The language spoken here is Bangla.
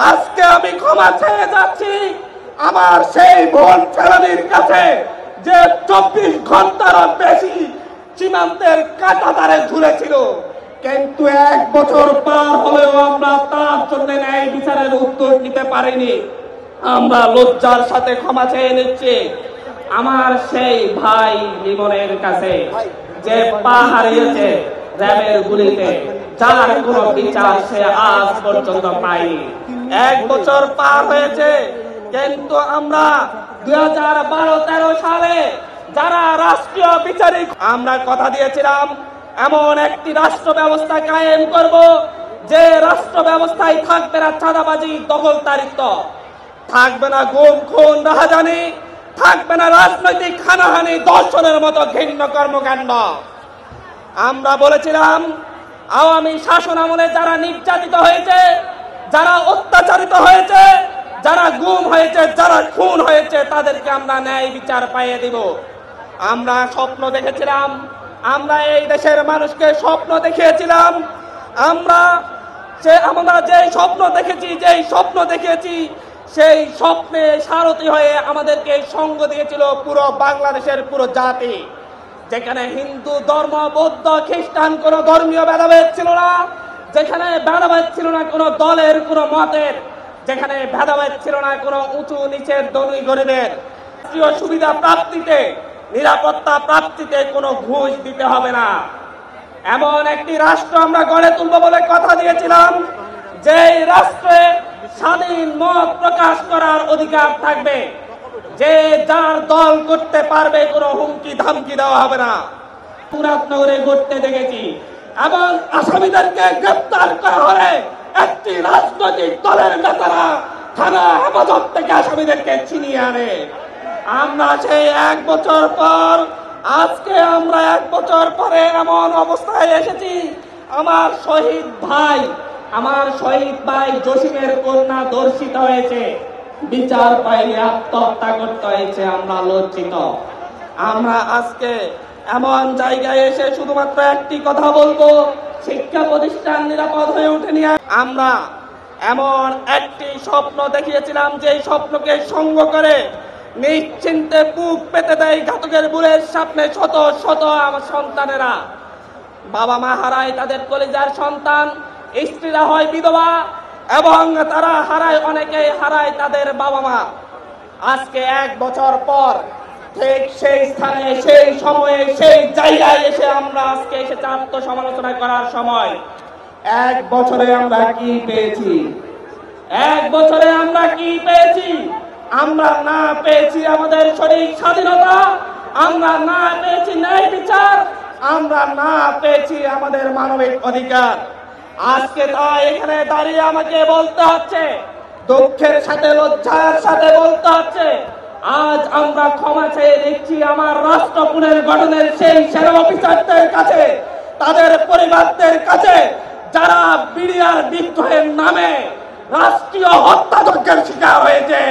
আজকে আমি ক্ষমা চেয়ে যাচ্ছি আমার সেই বোন ফেলানির কাছে যে 24 ঘন্টারও বেশি সীমান্তের কাঁটাতারে ঝুলেছিল, কিন্তু 1 বছর পার হলেও আমরা তার জন্য ন্যায় বিচারের উত্তর নিতে পারিনি। আমরা লজ্জার সাথে ক্ষমা চেয়ে নিচ্ছি আমার সেই ভাই লিমনের কাছে যে পা হারিয়েছে র্যাবের গুলিতে, যার কোনো বিচার সে আজ পর্যন্ত পায়নি। 1 বছর পার হয়েছে, কিন্তু আমরা 2012-13 সালে যারা রাষ্ট্রীয় বিচারিক আমরা কথা দিয়েছিলাম এমন একটি রাষ্ট্র ব্যবস্থা কায়েম করব যে রাষ্ট্র ব্যবস্থায় থাকবে না চাঁদাবাজি, দখলদারিত্ব, থাকবে না গুম খুন রাহাজানি, থাকবে না রাজনৈতিক হানাহানি, দর্শনের মতো ঘৃণ্য কর্মকাণ্ড। আমরা বলেছিলাম আওয়ামী শাসন আমলে যারা নির্যাতিত হয়েছে, যারা অত্যাচারিত হয়েছে, যারা গুম হয়েছে, যারা খুন হয়েছে, তাদেরকে আমরা ন্যায় বিচার পাইয়ে দিব। আমরা স্বপ্ন দেখেছিলাম, আমরা এই দেশের মানুষকে স্বপ্ন দেখিয়েছিলাম, আমরা যেই স্বপ্ন দেখেছি সেই স্বপ্নে সারথি হয়ে আমাদেরকে সঙ্গ দিয়েছিল পুরো বাংলাদেশের পুরো জাতি, যেখানে হিন্দু ধর্ম, বৌদ্ধ, খ্রিস্টান কোনো ধর্মীয় ভেদাভেদ ছিল না, যেখানে ভেদাভেদ ছিল না কোনো দলের, কোনো মতের, যেখানে ভেদাভেদ ছিল না কোনো উঁচু নিচের, ধনী গরিবের। রাষ্ট্রীয় সুবিধা প্রাপ্তিতে, নিরাপত্তা প্রাপ্তিতে কোনো ঘুষ দিতে হবে না, এমন একটি রাষ্ট্র আমরা গড়ে তুলব বলে কথা দিয়েছিলাম, যে রাষ্ট্রে স্বাধীন মত প্রকাশ করার অধিকার থাকবে, যে যার দল করতে পারবে, কোনো হুমকি ধামকি দেওয়া হবে না। মুরাদনগরে ঘটতে দেখেছি, এবং আসামিদেরকে গ্রেপ্তার করা হলে একটি রাজনৈতিক দলের নেতারা থানা হেফাজত থেকে আসামিদেরকে ছিনিয়ে আনে। আমরা সেই 1 বছর পর, আজকে আমরা 1 বছর পরে এমন অবস্থায় এসেছি, আমার শহীদ ভাই জসিমের কন্যা ধর্ষিত হয়েছে, বিচার পাইলে আত্মহত্যা করতে হয়েছে। আমরা লজ্জিত। আমরা আজকে এমন জায়গায় এসে শুধুমাত্র একটি কথা বলবো, শিক্ষা প্রতিষ্ঠান নিরাপদ হয়ে ওঠেনি। আমরা এমন একটি স্বপ্ন দেখিয়েছিলাম, যে স্বপ্নকে সঙ্গ করে নিশ্চিন্তে বুক পেতে দেয় ঘাতকের বুলের সামনে শত শত আমার সন্তানেরা। বাবা মা হারায় তাদের কলিজার সন্তান, স্ত্রীরা হয় বিধবা, এবং তারা হারায়, অনেকেই হারায় তাদের বাবা মা। আজকে 1 বছর পর ঠিক সেই স্থানে, সেই সময়ে, সেই জায়গায় এসে আমরা আজকে এসেছি আত্মসমালোচনা করার সময়। 1 বছরে আমরা কি পেয়েছি? 1 বছরে আমরা কি পেয়েছি? আমরা না পেয়েছি আমাদের শরীর স্বাধীনতা, আমরা না পেয়েছি ন্যায় বিচার, আমরা না পেয়েছি আমাদের মানবিক অধিকার। আজকে তাই এখানে দাঁড়িয়ে আমাকে বলতে হচ্ছে, দুঃখের সাথে লজ্জার সাথে বলতে হচ্ছে, আজ আমরা ক্ষমা চেয়ে নিচ্ছি আমার রাষ্ট্র পুনর্গঠনের সেই সেনা অফিসারদের কাছে, তাদের পরিবারদের কাছে, যারা বিডিআর বিদ্রোহের নামে রাষ্ট্রীয় হত্যাযজ্ঞের শিকার হয়েছে।